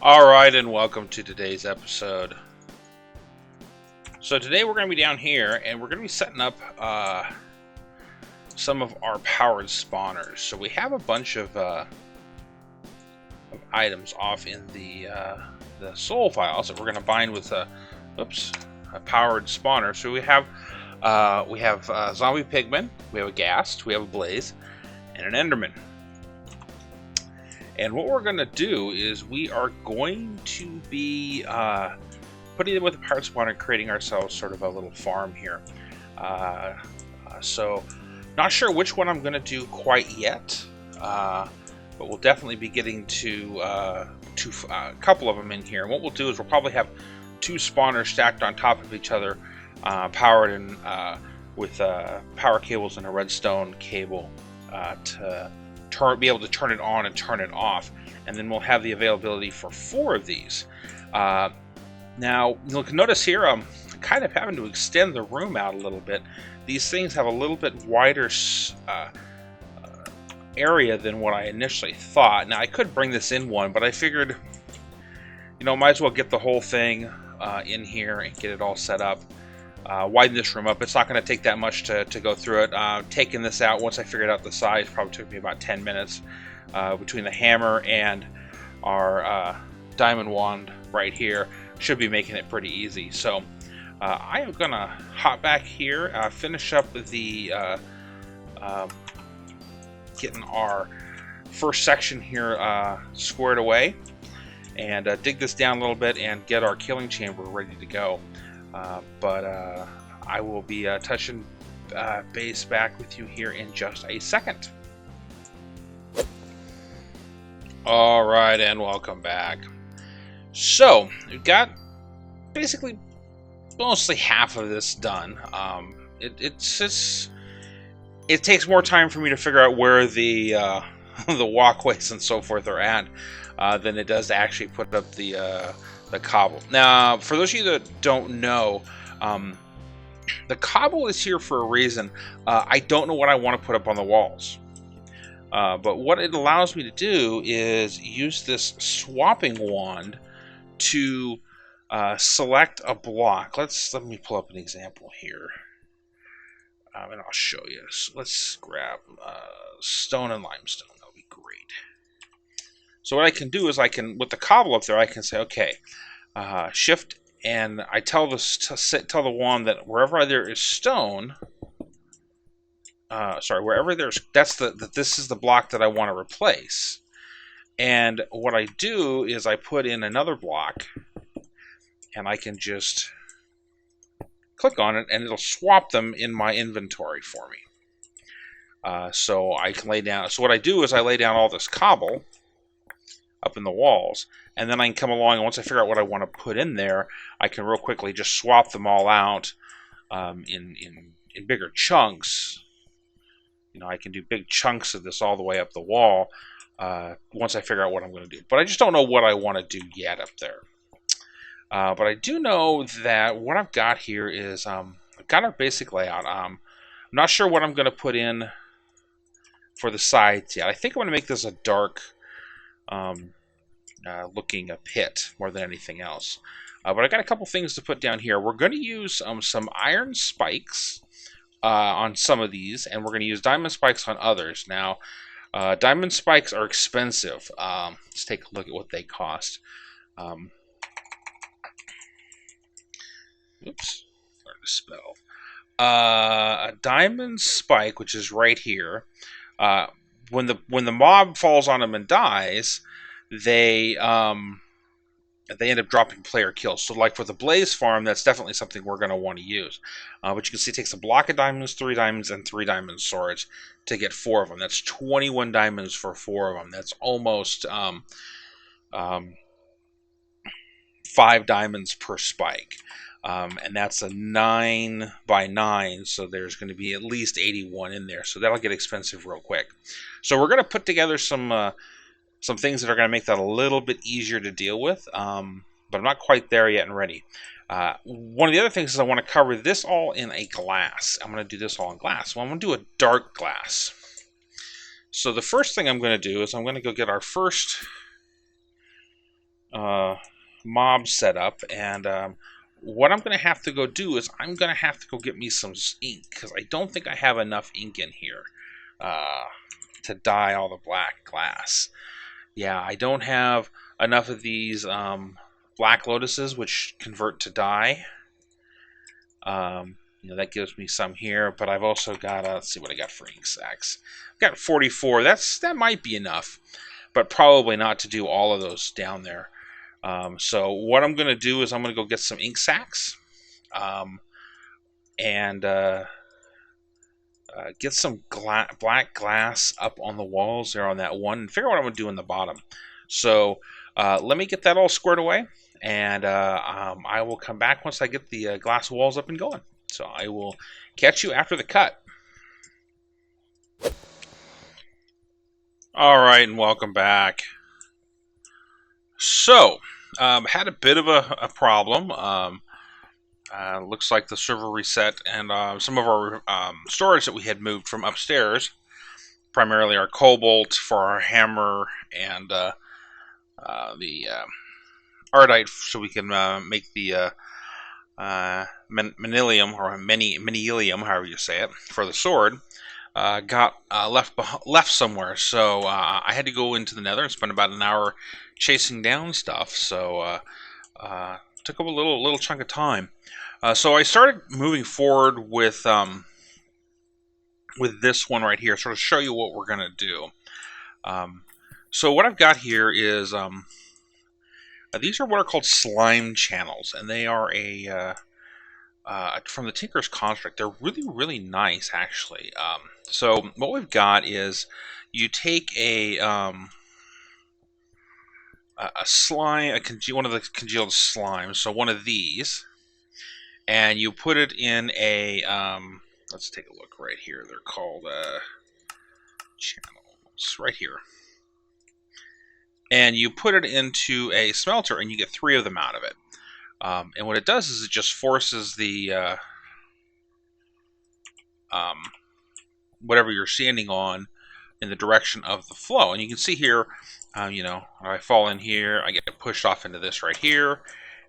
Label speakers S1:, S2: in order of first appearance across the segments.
S1: Alright, and welcome to today's episode. So today we're going to be down here, and we're going to be setting up some of our powered spawners. So we have a bunch of items off in the soul files that we're going to bind with a powered spawner. So we have zombie pigmen, we have a ghast, we have a blaze, and an enderman. And what we're going to do is we are going to be putting it with a powered spawner, creating ourselves sort of a little farm here. So not sure which one I'm going to do quite yet, but we'll definitely be getting to a couple of them in here. And what we'll do is we'll probably have two spawners stacked on top of each other, powered and with power cables and a redstone cable to be able to turn it on and turn it off, and then we'll have the availability for 4 of these. Now, you'll notice here I'm kind of having to extend the room out a little bit. These things have a little bit wider area than what I initially thought. Now, I could bring this in one, but I figured, might as well get the whole thing in here and get it all set up. Widen this room up. It's not going to take that much to go through it. Taking this out, once I figured out the size, probably took me about 10 minutes. Between the hammer and our diamond wand right here, should be making it pretty easy. So I am going to hop back here, finish up the getting our first section here squared away, and dig this down a little bit and get our killing chamber ready to go. But I will be touching base back with you here in just a second. Alright, and welcome back. So, we've got basically mostly half of this done. It takes more time for me to figure out where the the walkways and so forth are at than it does to actually put up the cobble. Now, for those of you that don't know, the cobble is here for a reason. I don't know what I want to put up on the walls. But what it allows me to do is use this swapping wand to select a block. Let me pull up an example here. And I'll show you. So let's grab stone and limestone. That'll be great. So what I can do is with the cobble up there, I can say, okay, shift, and I tell the wand that wherever there is stone, wherever there's, this is the block that I want to replace. And what I do is I put in another block, and I can just click on it, and it'll swap them in my inventory for me. So I can lay down. So what I do is I lay down all this cobble up in the walls, and then I can come along, and once I figure out what I want to put in there, I can real quickly just swap them all out in bigger chunks. I can do big chunks of this all the way up the wall once I figure out what I'm going to do. But I just don't know what I want to do yet up there. But I do know that what I've got here is I've got our basic layout. I'm not sure what I'm going to put in for the sides yet. I think I'm going to make this a dark looking a pit more than anything else. But I got a couple things to put down here. We're going to use some iron spikes on some of these, and we're going to use diamond spikes on others. Now, diamond spikes are expensive. Let's take a look at what they cost. Oops, hard to spell. A diamond spike, which is right here, when the mob falls on them and dies, they end up dropping player kills. So like for the blaze farm, that's definitely something we're going to want to use. But you can see it takes a block of diamonds, 3 diamonds, and 3 diamond swords to get 4 of them. That's 21 diamonds for 4 of them. That's almost 5 diamonds per spike. And that's a 9 by 9, so there's going to be at least 81 in there. So that'll get expensive real quick. So we're going to put together some things that are going to make that a little bit easier to deal with, but I'm not quite there yet and ready. One of the other things is I want to cover this all in a glass. I'm going to do this all in glass. Well, I'm going to do a dark glass. So the first thing I'm going to do is I'm going to go get our first mob set up, and what I'm going to have to go do is I'm going to have to go get me some ink, because I don't think I have enough ink in here to dye all the black glass. Yeah, I don't have enough of these black lotuses, which convert to dye. That gives me some here, but I've also got, let's see what I got for ink sacks. I've got 44. That might be enough, but probably not to do all of those down there. So what I'm going to do is I'm going to go get some ink sacks and get some black glass up on the walls there on that one, and figure out what I'm going to do in the bottom. So let me get that all squared away, and I will come back once I get the glass walls up and going. So I will catch you after the cut. All right, and welcome back. So, had a bit of a problem. Looks like the server reset, and some of our storage that we had moved from upstairs, primarily our cobalt for our hammer and the ardite, so we can make the manilium, or manilium, however you say it, for the sword, got left somewhere. So I had to go into the nether and spend about an hour chasing down stuff. So took up a little chunk of time. So I started moving forward with this one right here, sort of show you what we're gonna do. So what I've got here is these are what are called slime channels, and they are from the Tinker's Construct. They're really nice, actually. So what we've got is you take a slime, one of the congealed slimes, so one of these, and you put it in a let's take a look right here. They're called channels right here. And you put it into a smelter, and you get 3 of them out of it. And what it does is it just forces the whatever you're standing on in the direction of the flow. And you can see here, if I fall in here, I get pushed off into this right here.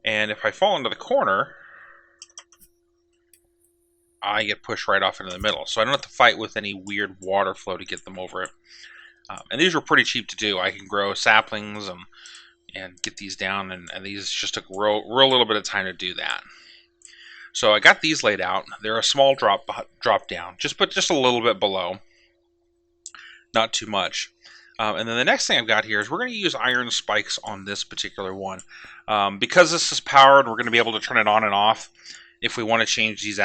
S1: And if I fall into the corner, I get pushed right off into the middle. So I don't have to fight with any weird water flow to get them over it. And these are pretty cheap to do. I can grow saplings and get these down, and these just took real little bit of time to do that. So I got these laid out. They're a small drop down. Put just a little bit below, not too much. And then the next thing I've got here is we're going to use iron spikes on this particular one. Because this is powered, we're going to be able to turn it on and off. If we want to change these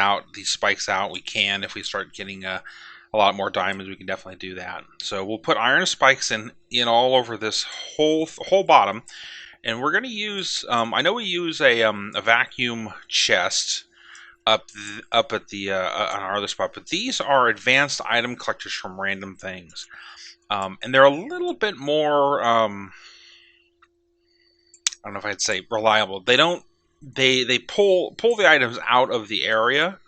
S1: spikes out, we can. If we start getting a lot more diamonds, we can definitely do that. So we'll put iron spikes in all over this whole bottom, and we're going to use. I know we use a vacuum chest up at the on our other spot, but these are advanced item collectors from Random Things, and they're a little bit more. I don't know if I'd say reliable. They don't. They pull the items out of the area.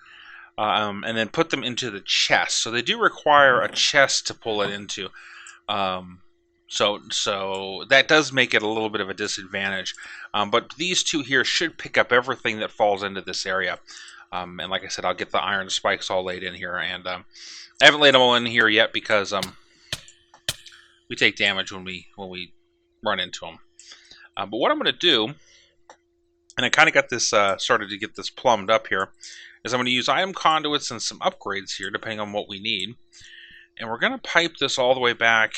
S1: And then put them into the chest. So they do require a chest to pull it into. So that does make it a little bit of a disadvantage. But these two here should pick up everything that falls into this area. And like I said, I'll get the iron spikes all laid in here. And I haven't laid them all in here yet because we take damage when we run into them. But what I'm going to do, and I kind of got this started to get this plumbed up here, is I'm going to use item conduits and some upgrades here, depending on what we need. And we're going to pipe this all the way back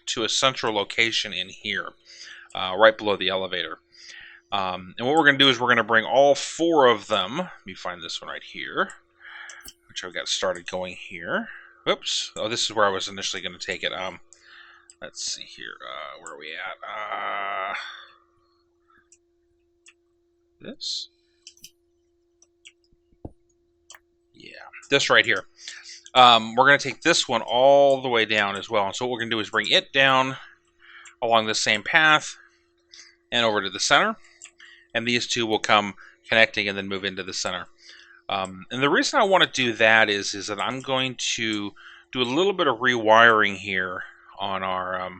S1: to a central location in here, right below the elevator. And what we're going to do is we're going to bring all 4 of them. Let me find this one right here, which I've got started going here. Oops. Oh, this is where I was initially going to take it. Let's see here. Where are we at? This? Yeah, this right here. We're going to take this one all the way down as well. And so what we're going to do is bring it down along the same path and over to the center. And these two will come connecting and then move into the center. And the reason I want to do that is that I'm going to do a little bit of rewiring here on our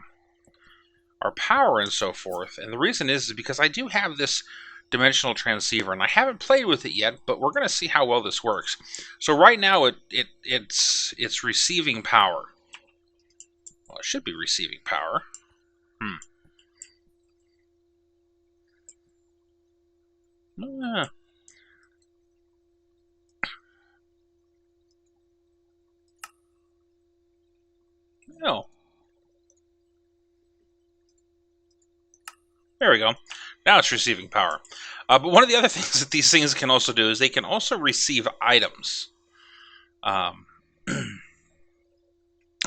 S1: our power and so forth. And the reason is because I do have this dimensional transceiver, and I haven't played with it yet, but we're going to see how well this works. So right now it's receiving power. Well, it should be receiving power. No. There we go. Now it's receiving power. But one of the other things that these things can also do is they can also receive items.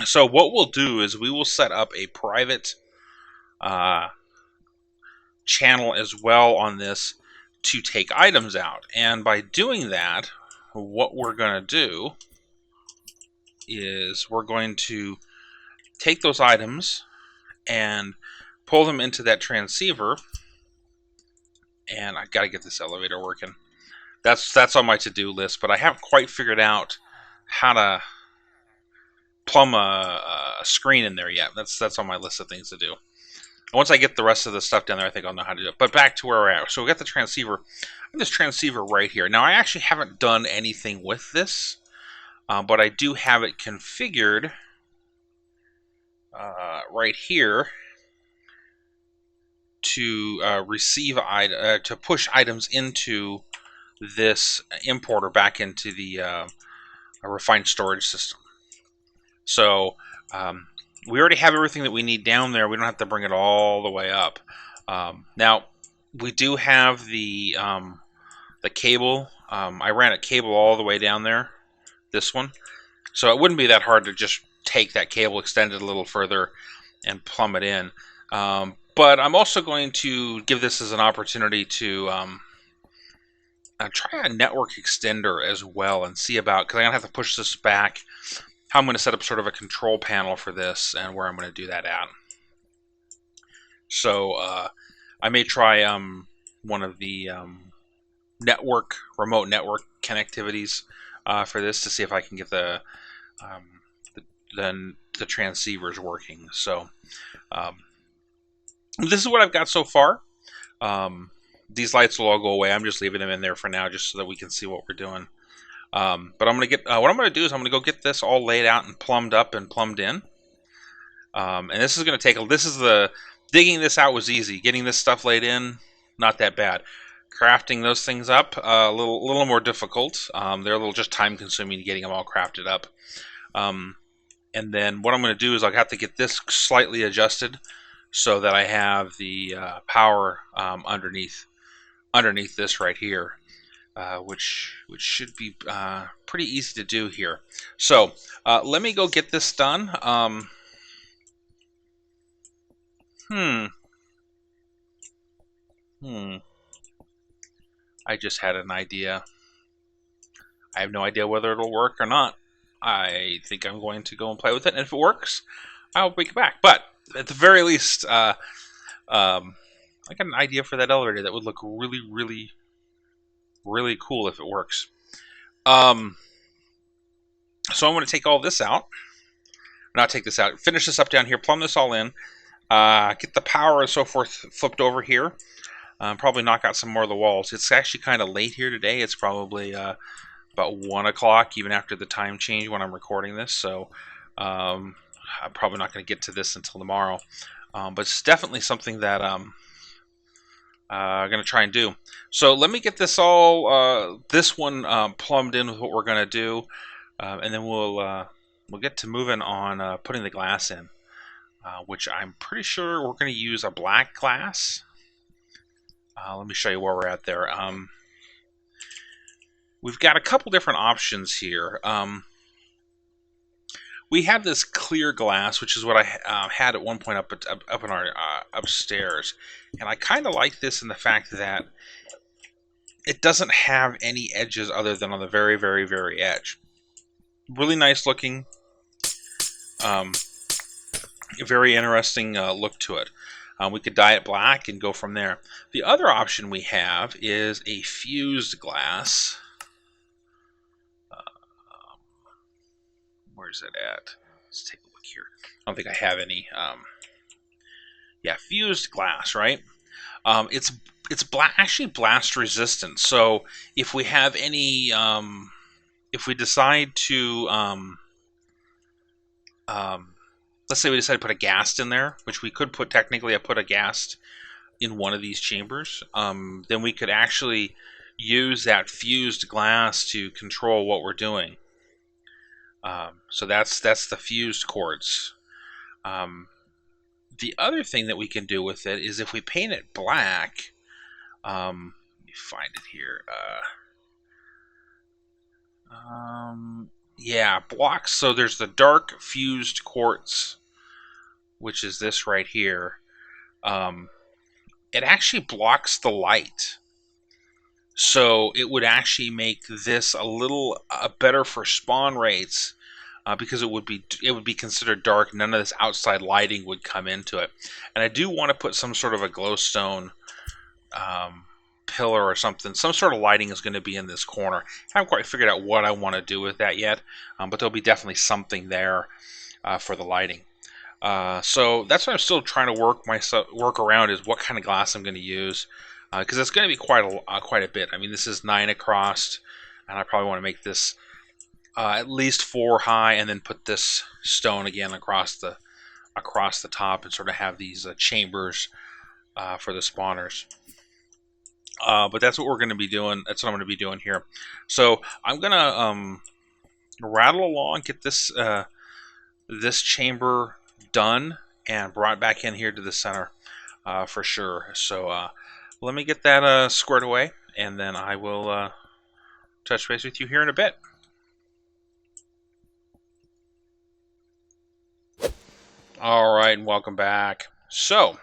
S1: So what we'll do is we will set up a private channel as well on this to take items out. And by doing that, what we're going to do is we're going to take those items and pull them into that transceiver. And I got to get this elevator working. That's on my to-do list, but I haven't quite figured out how to plumb a screen in there yet. That's on my list of things to do. And once I get the rest of the stuff down there, I think I'll know how to do it. But back to where we're at. So we got the transceiver. I have this transceiver right here. Now I actually haven't done anything with this, but I do have it configured right here to to push items into this importer back into the refined storage system. So we already have everything that we need down there. We don't have to bring it all the way up. Now we do have the cable. I ran a cable all the way down there, this one. So it wouldn't be that hard to just take that cable, extend it a little further, and plumb it in. But I'm also going to give this as an opportunity to try a network extender as well and see about, because I'm going to have to push this back, how I'm going to set up sort of a control panel for this and where I'm going to do that at. So I may try one of the remote network connectivities for this to see if I can get the transceivers working. So this is what I've got so far. These lights will all go away. I'm just leaving them in there for now, just so that we can see what we're doing. But I'm gonna get what I'm gonna do is I'm gonna go get this all laid out and plumbed up and plumbed in. And this is gonna take digging this out was easy. Getting this stuff laid in, not that bad. Crafting those things up, a little more difficult. They're a little just time consuming getting them all crafted up. And then what I'm going to do is I'll have to get this slightly adjusted so that I have the power underneath this right here, which should be pretty easy to do here. So let me go get this done. I just had an idea. I have no idea whether it'll work or not. I think I'm going to go and play with it, and if it works, I'll bring it back. But at the very least, I got an idea for that elevator that would look really, really, really cool if it works. So I'm going to take all this out. Not take this out. Finish this up down here. Plumb this all in. Get the power and so forth flipped over here. Probably knock out some more of the walls. It's actually kind of late here today. It's probably about 1 o'clock, even after the time change when I'm recording this. So I'm probably not going to get to this until tomorrow. But it's definitely something that I'm going to try and do. So let me get this all, this one plumbed in with what we're going to do. And then we'll get to moving on putting the glass in, which I'm pretty sure we're going to use a black glass. Let me show you where we're at there. We've got a couple different options here. We have this clear glass, which is what I had at one point up in our upstairs, and I kind of like this in the fact that it doesn't have any edges other than on the very, very, very edge. Really nice looking, very interesting look to it. We could dye it black and go from there. The other option we have is a fused glass. Where's it at? Let's take a look here. I don't think I have any. Yeah, fused glass, right? It's actually blast resistant. So if we have any, if we decide to, let's say we decide to put a ghast in there, which we could put technically, I put a ghast in one of these chambers, then we could actually use that fused glass to control what we're doing. So that's the fused quartz. The other thing that we can do with it is if we paint it black, let me find it here. Yeah, blocks. So there's the dark fused quartz, which is this right here. It actually blocks the light. So it would actually make this a little better for spawn rates. Because it would be considered dark. None of this outside lighting would come into it, and I do want to put some sort of a glowstone pillar or something. Some sort of lighting is going to be in this corner. I haven't quite figured out what I want to do with that yet, but there'll be definitely something there for the lighting. So that's what I'm still trying to work around, is what kind of glass I'm going to use, because it's going to be quite a bit. I mean, this is 9 across, and I probably want to make this at least 4 high, and then put this stone again across the top, and sort of have these chambers for the spawners. But that's what we're going to be doing. That's what I'm going to be doing here. So I'm going to rattle along, get this this chamber done, and brought back in here to the center for sure. So let me get that squared away, and then I will touch base with you here in a bit. Alright, and welcome back. So,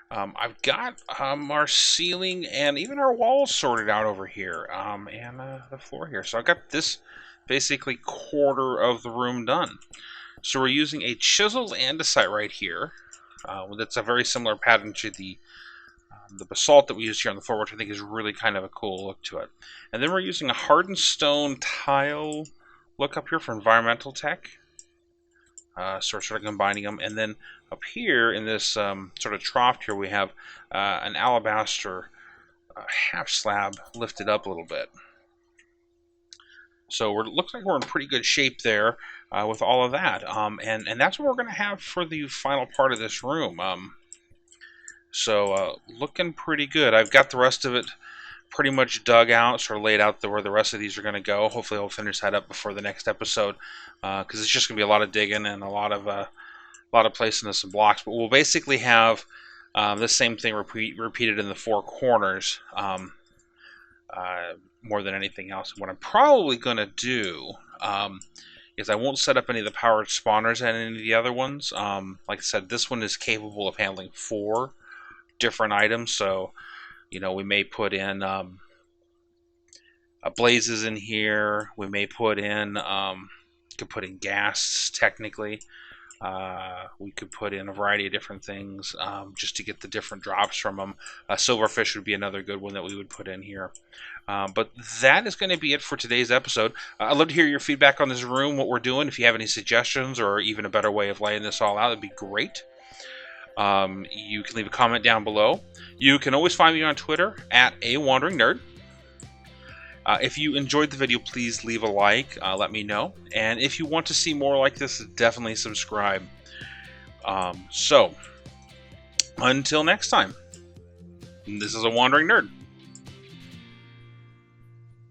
S1: I've got our ceiling and even our walls sorted out over here, and the floor here. So I've got this basically quarter of the room done. So we're using a chiseled andesite right here. That's a very similar pattern to the basalt that we used here on the floor, which I think is really kind of a cool look to it. And then we're using a hardened stone tile look up here for environmental tech. So we're sort of combining them, and then up here in this sort of trough here, we have an alabaster half slab lifted up a little bit. So looks like we're in pretty good shape there with all of that, and that's what we're going to have for the final part of this room. So looking pretty good. I've got the rest of it pretty much dug out, sort of laid out where the rest of these are going to go. Hopefully I'll finish that up before the next episode, because it's just going to be a lot of digging and a lot of placing of some blocks. But we'll basically have the same thing repeated in the 4 corners more than anything else. What I'm probably going to do is I won't set up any of the powered spawners and any of the other ones. Like I said, this one is capable of handling 4 different items, so you know, we may put in blazes in here. We may put in could put in gas technically. We could put in a variety of different things just to get the different drops from them. Silverfish would be another good one that we would put in here. But that is going to be it for today's episode. I'd love to hear your feedback on this room, what we're doing. If you have any suggestions or even a better way of laying this all out, it'd be great. You can leave a comment down below. You can always find me on Twitter at @AWanderingNerd. If you enjoyed the video, please leave a like. Let me know. And if you want to see more like this, definitely subscribe. So, until next time, this is a Wandering Nerd.